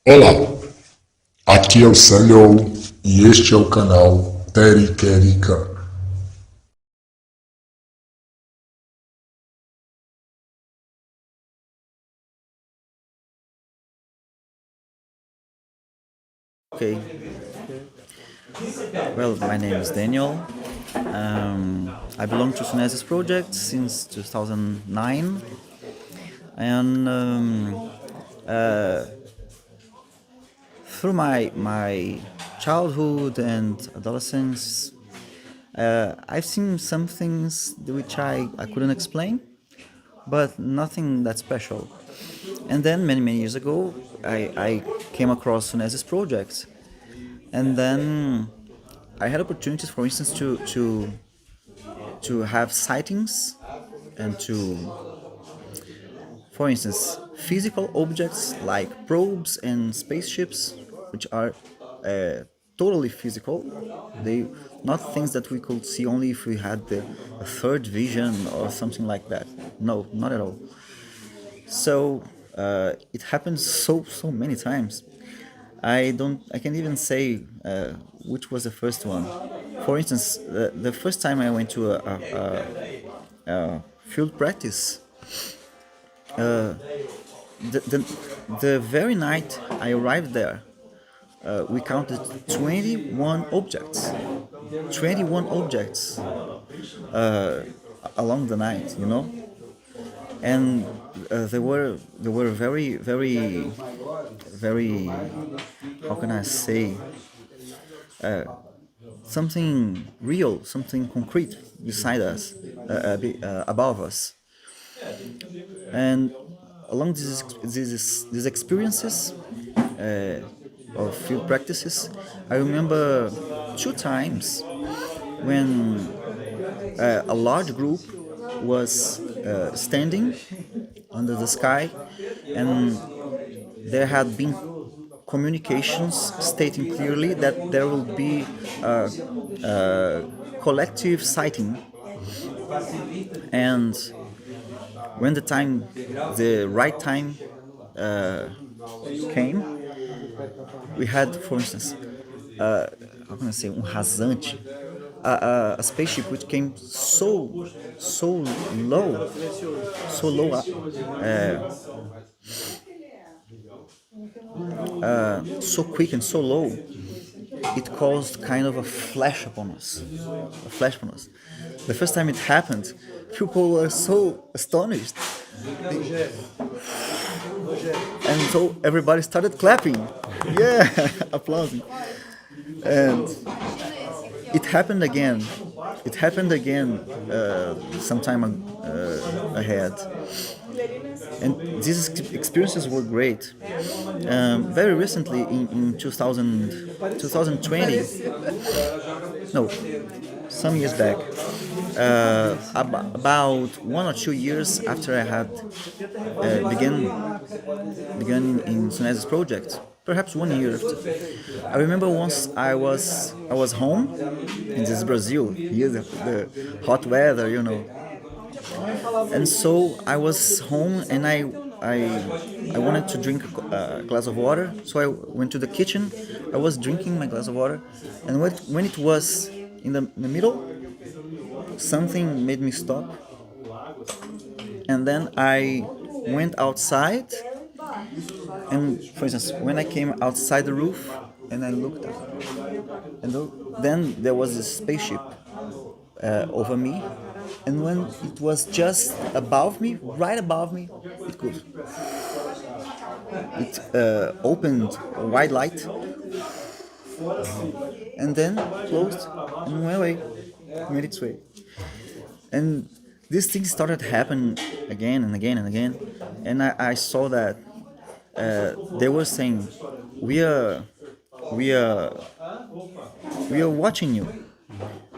Olá, aqui é o Samuel e este é o canal Teriquerica. Okay. Well, my name is Daniel. I belong to Sunesis project since 2009, and through my childhood and adolescence, I've seen some things which I couldn't explain, but nothing that special. And then many years ago, I came across Sunesis project, and then I had opportunities, for instance, to have sightings and to, for instance, physical objects like probes and spaceships, which are totally physical. They not things that we could see only if we had the a third vision or something like that. No, not at all. So it happens so many times. I can't even say which was the first one. For instance, the first time I went to a field practice, the, the, the very night I arrived there, we counted 21 objects. 21 objects along the night, you know? And they were very, how can I say, something real, something concrete beside us, above us. And along these experiences of field practices, I remember two times when a large group was standing under the sky, and there had been communications stating clearly that there will be a collective sighting. And when the right time came, we had, for instance, how can I say, rasante, a spaceship which came so low, so low, so quick and so low, it caused kind of a flash upon us. A flash upon us. The first time it happened, people were so astonished. And so everybody started clapping. Yeah, applauding. And it happened again. It happened again some time ahead. And these experiences were great. Very recently, in 2020, no, some years back, about 1 or 2 years after I had begun in Sunesis project, perhaps 1 year after. I remember once I was home in this Brazil, here the hot weather, and so I was home and I wanted to drink a glass of water, so I went to the kitchen. I was drinking my glass of water, and when it was in the middle, something made me stop, and then I went outside. And for instance, when I came outside the roof and I looked up, and then there was a spaceship over me, and when it was just above me, right above me, it opened a wide light and then closed and went away, made its way. And these things started happening again and again and again, and I saw that they were saying, "We are, we are, we are watching you,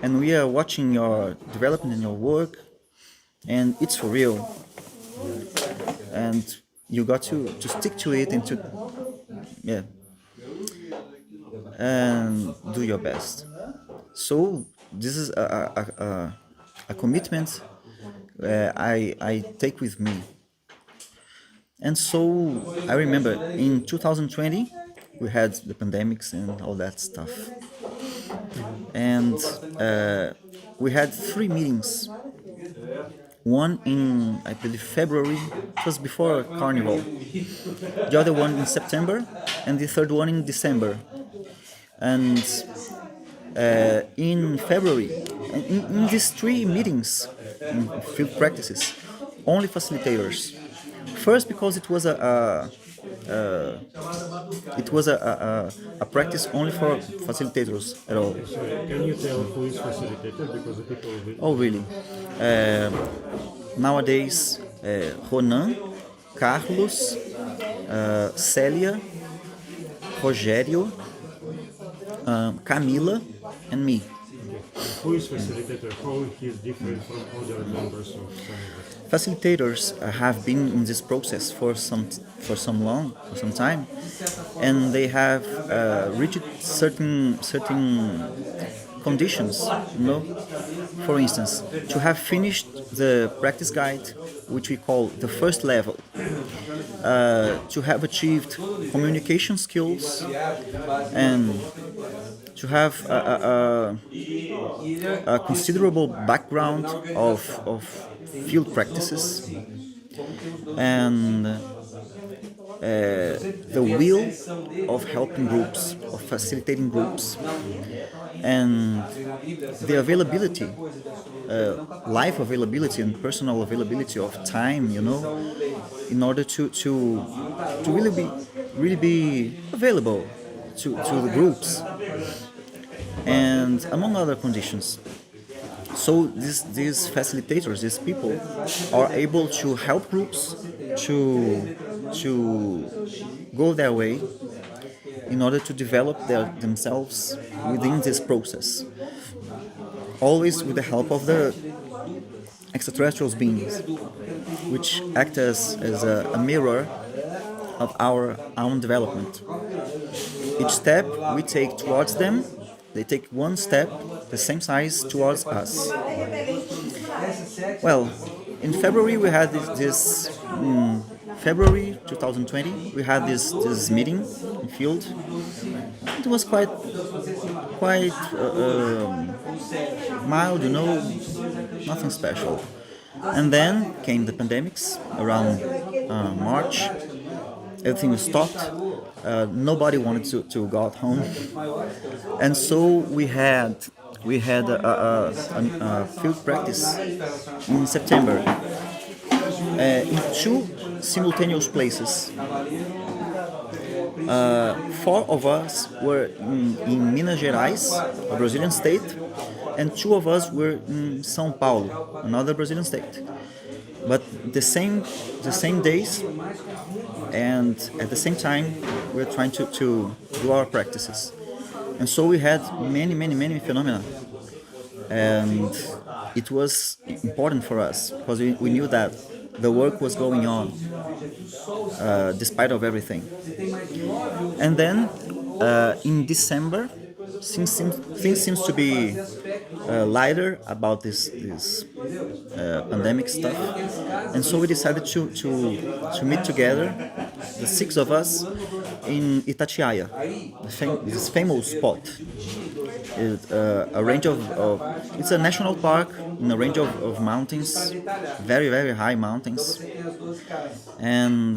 and we are watching your development and your work, and it's for real. And you got to stick to it and to, yeah, and do your best." So this is a commitment I take with me. And so I remember in 2020 we had the pandemics and all that stuff, and we had three meetings. One in, I believe, February, it was before Carnival. The other one in September, and the third one in December. And in February, in these three meetings, in field practices, only facilitators. First, because it was a practice only for facilitators at all. Can you tell who is facilitator? Because the people will... Oh, really? Nowadays, Ronan, Carlos, Célia, Rogério, Camila, and me. Who is facilitator? How he is different from other members of Sunesis? Facilitators have been in this process for some time, and they have reached certain conditions. For instance, to have finished the practice guide, which we call the first level, to have achieved communication skills, and to have a considerable background of field practices, and the will of helping groups, of facilitating groups, and the availability, life availability and personal availability of time, in order to really be available to the groups, and among other conditions. So these facilitators, these people, are able to help groups to go their way in order to develop themselves within this process. Always with the help of the extraterrestrial beings, which act as a mirror of our own development. Each step we take towards them, they take one step the same size towards us. Well, in February we had this February 2020 we had this meeting in field. It was quite mild, nothing special. And then came the pandemics around March. Everything was stopped. Nobody wanted to go out home, and so we had a field practice in September in two simultaneous places. Four of us were in Minas Gerais, a Brazilian state, and two of us were in São Paulo, another Brazilian state. But the same days, and at the same time, we were trying to do our practices. And so we had many phenomena. And it was important for us, because we knew that the work was going on, despite of everything. And then, in December, things seems to be lighter about this pandemic stuff, and so we decided to meet together, the six of us, in Itatiaia, this famous spot. A range of it's a national park in a range of mountains, very high mountains, and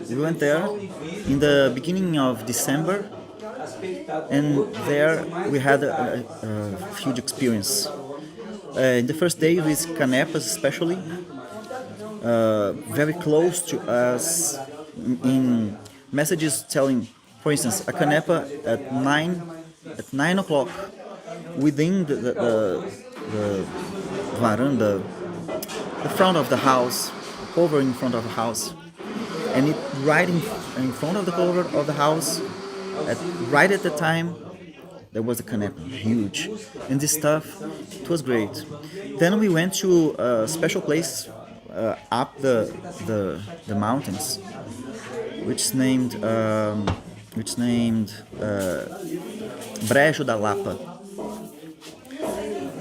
we went there in the beginning of December. And there we had a huge experience. In the first day with canepas especially, very close to us, in messages telling, for instance, a canepa at 9 o'clock within the veranda, the front of the house, cover in front of the house, and it right in front of the cover of the house. Right at the time, there was a canepa, huge, and this stuff, it was great. Then we went to a special place up the mountains, which named Brejo da Lapa,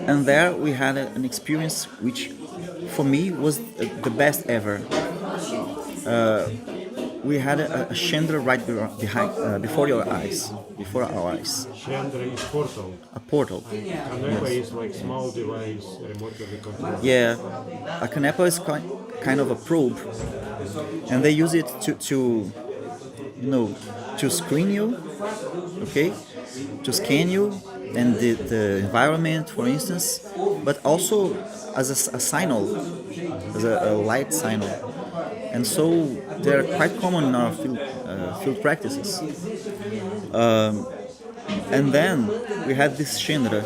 and there we had an experience which, for me, was the best ever. we had a chandra right behind, before your eyes, before our eyes, Chandra is portal. a portal. Canepa is like small device remotely controlled. Yeah, a canepa is kind of a probe, and they use it to you know, to screen you, okay, to scan you and the environment, for instance, but also as a signal, as a light signal. And so they're quite common in our field practices. And then we had this Chandra.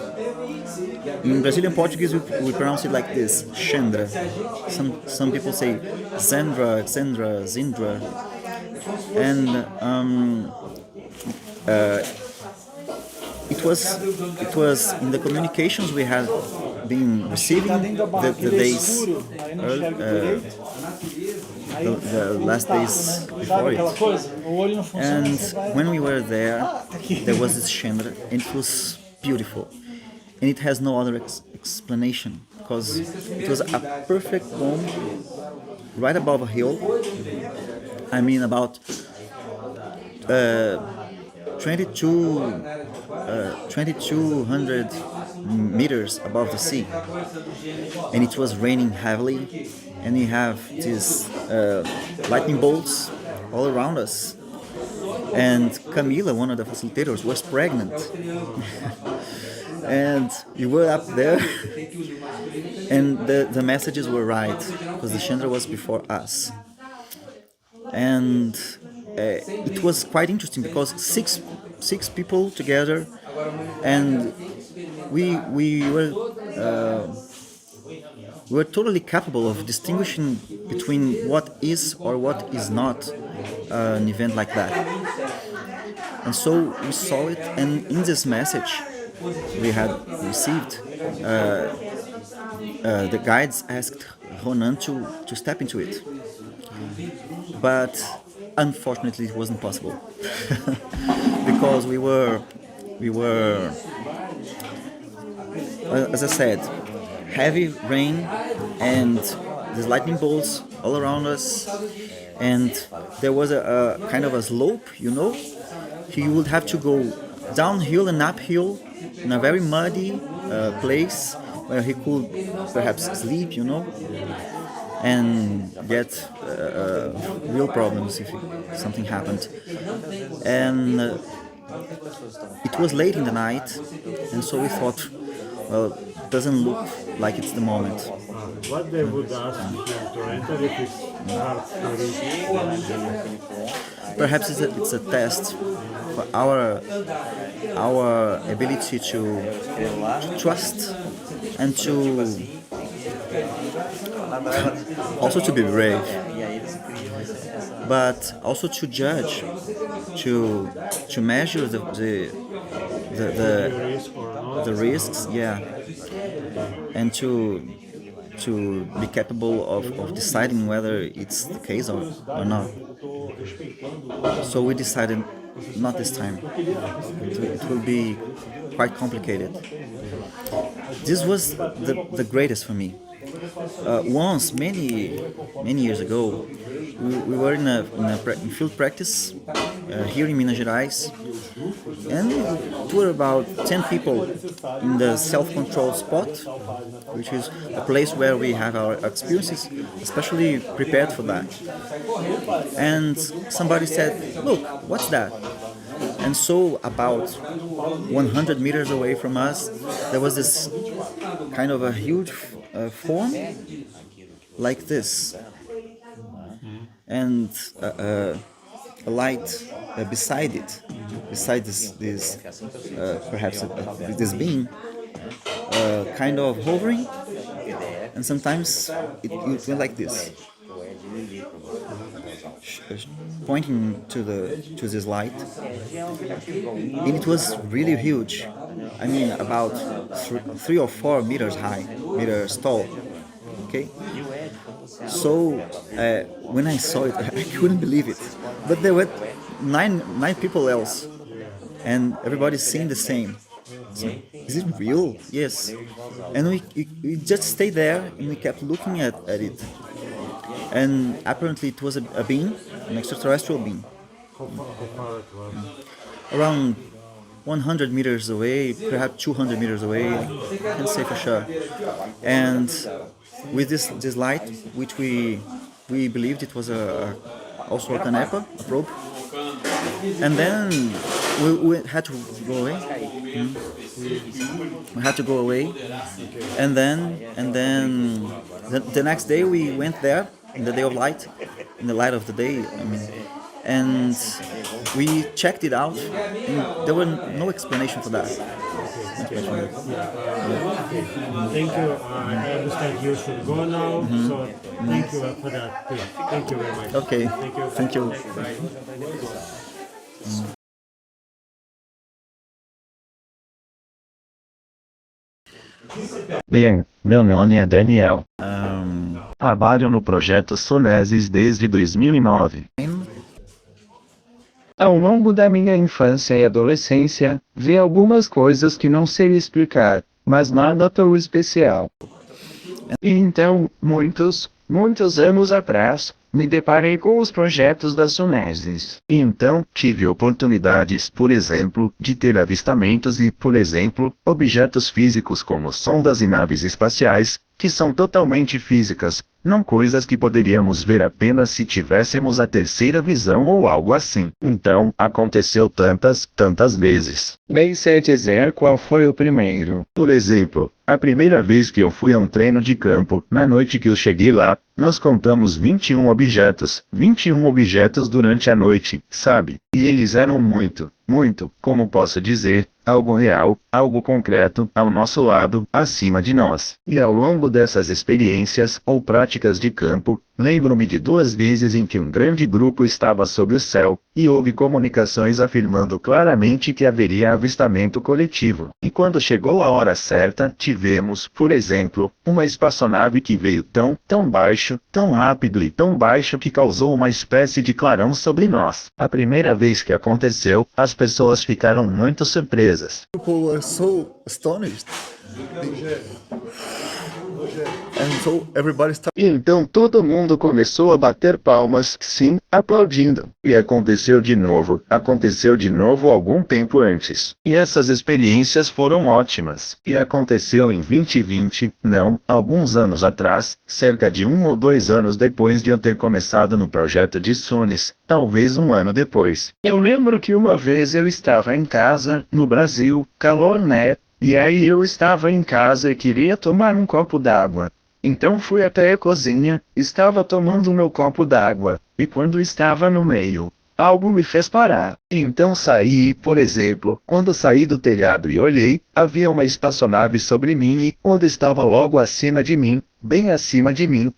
In Brazilian Portuguese, we pronounce it like this, Chandra. Some people say Zendra, Zendra, Zindra. And it was in the communications we had been receiving the days, the last days before it. And when we were there was this Chandra, and it was beautiful. And it has no other explanation, because it was a perfect dome right above a hill. I mean, about 2200 meters above the sea, and it was raining heavily, and we have these lightning bolts all around us. And Camila, one of the facilitators, was pregnant. And we were up there, and the messages were right, because the Chandra was before us. And it was quite interesting, because six people together, and we were totally capable of distinguishing between what is or what is not an event like that. And so we saw it, and in this message we had received, the guides asked Ronan to step into it. But unfortunately it wasn't possible because we were as I said, heavy rain and these lightning bolts all around us, and there was a kind of a slope, you know. He would have to go downhill and uphill in a very muddy place where he could perhaps sleep, you know, and get real problems if something happened. And it was late in the night, and so we thought, well, it doesn't look like it's the moment. What they would ask him to enter if it's hard to reach? Perhaps it's a test for our ability to trust and to also to be brave, but also to judge, to measure the risks, yeah, and to be capable of deciding whether it's the case or not. So we decided not this time. It will be quite complicated. This was the greatest for me. Once, many years ago, we were in field practice here in Minas Gerais, and it were about 10 people in the self-control spot, which is a place where we have our experiences, especially prepared for that. And somebody said, "Look, what's that?" And so about 100 meters away from us, there was this kind of a huge form like this, and a light beside it, beside this perhaps this being, kind of hovering, and sometimes it went like this, pointing to this light, and it was really huge. I mean, about 3 or 4 meters tall. Okay. So when I saw it, I couldn't believe it. But there were nine people else, and everybody's saying the same. So, is it real? Yes. And we just stayed there, and we kept looking at it. and apparently it was a being, an extraterrestrial being, How far it was? around 100 meters away, perhaps 200 meters away, I can't say for sure. And with this light, which we believed it was also a canepa, a probe, and then we had to go away. We had to go away, and then the next day we went there in the day of light, in the light of the day. I mean, and we checked it out, and there was no explanation for that. Thank you. I understand you should go now, so thank you for that. Thank you very much. Okay, Thank you. thank you. Bem, meu nome é Daniel. Trabalho no projeto Sunesis desde 2009. Ao longo da minha infância e adolescência, vi algumas coisas que não sei explicar, mas nada tão especial. E então, muitos anos atrás, me deparei com os projetos da Sunesis. E então, tive oportunidades, por exemplo, de ter avistamentos e, por exemplo, objetos físicos como sondas e naves espaciais, que são totalmente físicas, não coisas que poderíamos ver apenas se tivéssemos a terceira visão ou algo assim. Então, aconteceu tantas vezes. Bem sei dizer qual foi o primeiro. Por exemplo, a primeira vez que eu fui a um treino de campo, na noite que eu cheguei lá, nós contamos 21 objetos durante a noite, sabe? E eles eram muito, como posso dizer, algo real, algo concreto, ao nosso lado, acima de nós. E ao longo dessas experiências, ou práticas de campo, lembro-me de 2 vezes em que um grande grupo estava sob o céu, e houve comunicações afirmando claramente que haveria avistamento coletivo. E quando chegou a hora certa, tivemos, por exemplo, uma espaçonave que veio tão baixo, tão rápido e tão baixo que causou uma espécie de clarão sobre nós. A primeira vez que aconteceu, as pessoas ficaram muito surpresas. People were so astonished. And so everybody started. E então todo mundo começou a bater palmas, sim, aplaudindo. E aconteceu de novo algum tempo antes. E essas experiências foram ótimas. E aconteceu em 2020, não, alguns anos atrás, cerca de 1 ou 2 anos depois de eu ter começado no projeto de Sunes, talvez 1 ano depois. Eu lembro que uma vez eu estava em casa, no Brasil, calor né? E aí eu estava em casa e queria tomar um copo d'água. Então fui até a cozinha, estava tomando meu copo d'água, e quando estava no meio, algo me fez parar. Então saí, por exemplo, quando saí do telhado e olhei, havia uma espaçonave sobre mim e, onde estava logo acima de mim, bem acima de mim,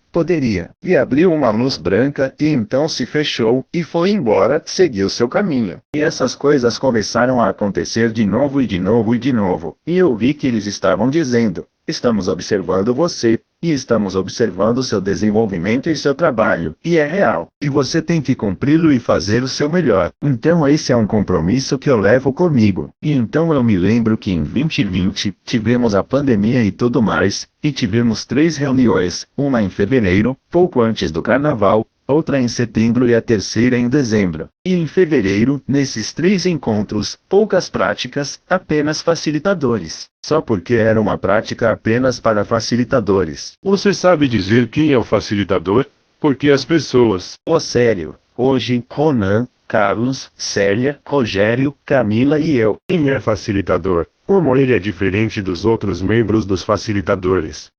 e abriu uma luz branca e então se fechou e foi embora, seguiu seu caminho. E essas coisas começaram a acontecer de novo. E eu vi que eles estavam dizendo: estamos observando você, e estamos observando seu desenvolvimento e seu trabalho, e é real, e você tem que cumpri-lo e fazer o seu melhor. Então esse é um compromisso que eu levo comigo. E então eu me lembro que em 2020, tivemos a pandemia e tudo mais, e tivemos 3 reuniões, uma em fevereiro, pouco antes do carnaval, outra em setembro e a terceira em dezembro. E em fevereiro, nesses 3 encontros, poucas práticas, apenas facilitadores. Só porque era uma prática apenas para facilitadores. Você sabe dizer quem é o facilitador? Porque as pessoas... Sério, hoje, Ronan, Carlos, Célia, Rogério, Camila e eu. Quem é facilitador? Como ele é diferente dos outros membros dos facilitadores?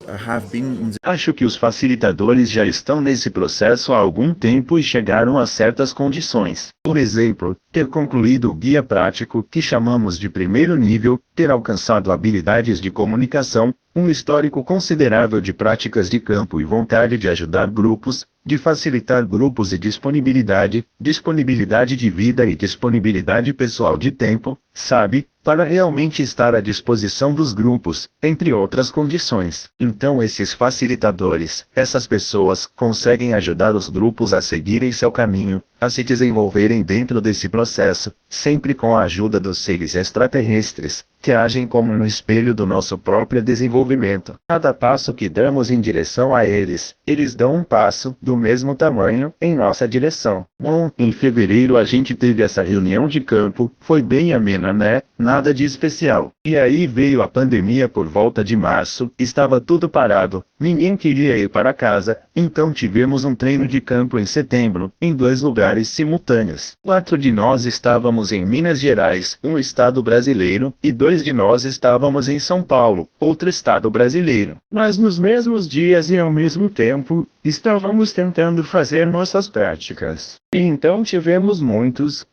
Acho que os facilitadores já estão nesse processo há algum tempo e chegaram a certas condições. Por exemplo, ter concluído o guia prático, que chamamos de primeiro nível, ter alcançado habilidades de comunicação, um histórico considerável de práticas de campo e vontade de ajudar grupos, de facilitar grupos e disponibilidade de vida e disponibilidade pessoal de tempo, sabe, para realmente estar à disposição dos grupos, entre outras condições. Então esses facilitadores, essas pessoas, conseguem ajudar os grupos a seguirem seu caminho, a se desenvolverem dentro desse processo, sempre com a ajuda dos seres extraterrestres, que agem como no espelho do nosso próprio desenvolvimento. Cada passo que damos em direção a eles, eles dão um passo, do mesmo tamanho, em nossa direção. Bom, em fevereiro a gente teve essa reunião de campo, foi bem amena, né? Nada de especial. E aí veio a pandemia por volta de março, estava tudo parado, ninguém queria ir para casa, então tivemos um treino de campo em setembro, em 2 lugares simultâneos. 4 de nós estávamos em Minas Gerais, um estado brasileiro, e 2 de nós estávamos em São Paulo, outro estado brasileiro. Mas nos mesmos dias e ao mesmo tempo, estávamos tentando fazer nossas práticas. E então tivemos muitos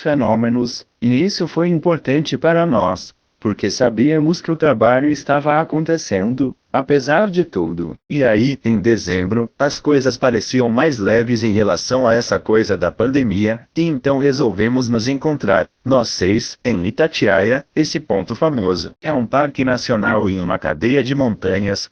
fenômenos, e isso foi importante para nós, porque sabíamos que o trabalho estava acontecendo, apesar de tudo. E aí, em dezembro, as coisas pareciam mais leves em relação a essa coisa da pandemia, e então resolvemos nos encontrar, nós 6, em Itatiaia, esse ponto famoso. É um parque nacional em uma cadeia de montanhas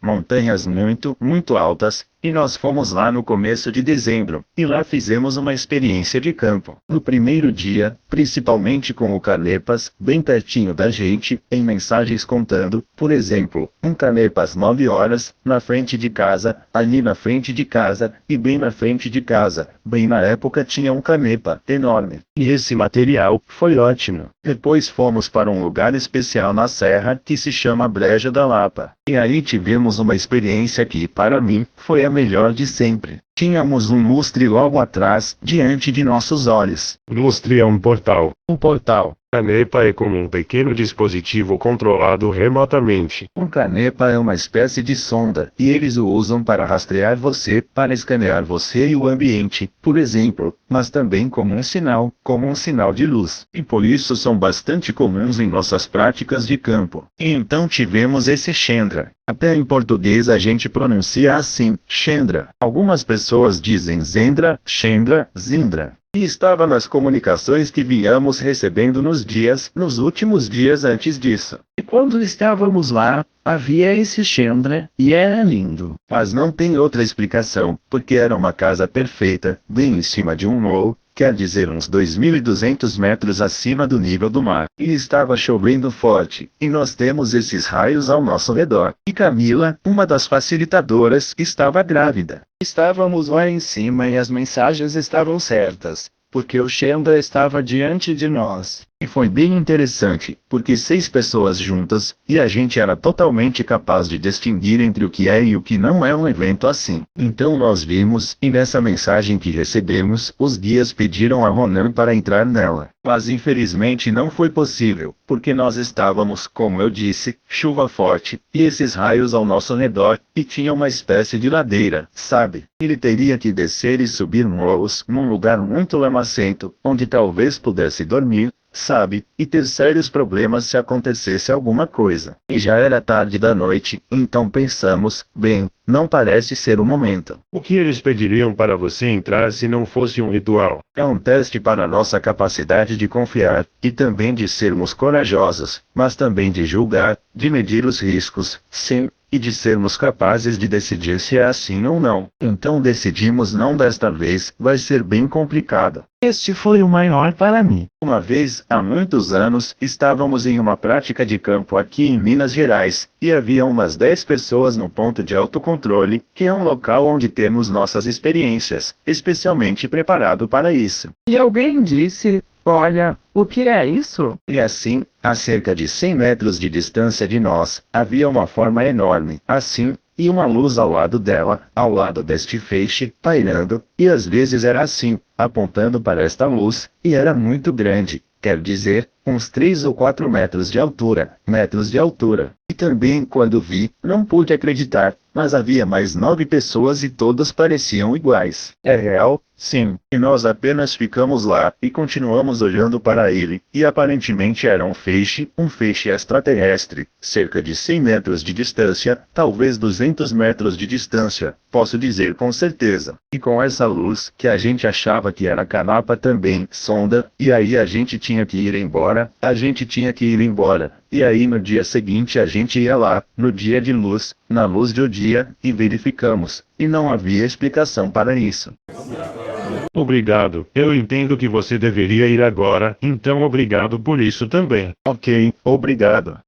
muito altas, e nós fomos lá no começo de dezembro, e lá fizemos uma experiência de campo. No primeiro dia, principalmente com o Canepas, bem pertinho da gente, em mensagens contando, por exemplo, um Canepas 9 horas, na frente de casa, ali na frente de casa, e bem na frente de casa, bem na época tinha um Canepa, enorme. E esse material, foi ótimo. Depois fomos para um lugar especial na serra, que se chama Breja da Lapa. E aí tivemos uma experiência que, para mim, foi a melhor de sempre. Tínhamos um lustre logo atrás, diante de nossos olhos. Lustre é um portal. Um portal. Canepa é como um pequeno dispositivo controlado remotamente. Um canepa é uma espécie de sonda, e eles o usam para rastrear você, para escanear você e o ambiente, por exemplo, mas também como um sinal de luz. E por isso são bastante comuns em nossas práticas de campo. E então tivemos esse Chendra. Até em português a gente pronuncia assim, Chendra. Algumas pessoas dizem Zendra, Chendra, Zindra. E estava nas comunicações que víamos recebendo nos últimos dias antes disso. E quando estávamos lá, havia esse Chendra, e era lindo. Mas não tem outra explicação, porque era uma casa perfeita, bem em cima de um morro, quer dizer uns 2.200 metros acima do nível do mar. E estava chovendo forte, e nós temos esses raios ao nosso redor. E Camila, uma das facilitadoras, estava grávida. Estávamos lá em cima e as mensagens estavam certas, porque o Chendra estava diante de nós. E foi bem interessante, porque 6 pessoas juntas, e a gente era totalmente capaz de distinguir entre o que é e o que não é um evento assim. Então nós vimos, e nessa mensagem que recebemos, os guias pediram a Ronan para entrar nela. Mas infelizmente não foi possível, porque nós estávamos, como eu disse, chuva forte, e esses raios ao nosso redor, e tinha uma espécie de ladeira, sabe? Ele teria que descer e subir morros, num lugar muito lamacento, onde talvez pudesse dormir, sabe, e ter sérios problemas se acontecesse alguma coisa. E já era tarde da noite, então pensamos, bem, não parece ser o momento. O que eles pediriam para você entrar se não fosse um ritual? É um teste para nossa capacidade de confiar, e também de sermos corajosos, mas também de julgar, de medir os riscos, sim, e de sermos capazes de decidir se é assim ou não. Então decidimos não desta vez, vai ser bem complicado. Este foi o maior para mim. Uma vez, há muitos anos, estávamos em uma prática de campo aqui em Minas Gerais, e havia umas 10 pessoas no ponto de autocontrole, que é um local onde temos nossas experiências, especialmente preparado para isso. E alguém disse, olha, o que é isso? E assim, a cerca de 100 metros de distância de nós, havia uma forma enorme, assim, e uma luz ao lado dela, ao lado deste feixe, pairando, e às vezes era assim, apontando para esta luz, e era muito grande, quer dizer, uns 3 ou 4 metros de altura, E também quando vi, não pude acreditar, mas havia mais 9 pessoas e todas pareciam iguais. É real? Sim. E nós apenas ficamos lá, e continuamos olhando para ele, e aparentemente era um feixe extraterrestre, cerca de 100 metros de distância, talvez 200 metros de distância, posso dizer com certeza. E com essa luz, que a gente achava que era canapa também, sonda, e aí a gente tinha que ir embora, E aí no dia seguinte a gente ia lá, no dia de luz, na luz do dia, e verificamos. E não havia explicação para isso. Obrigado. Eu entendo que você deveria ir agora, então obrigado por isso também. Ok, obrigado.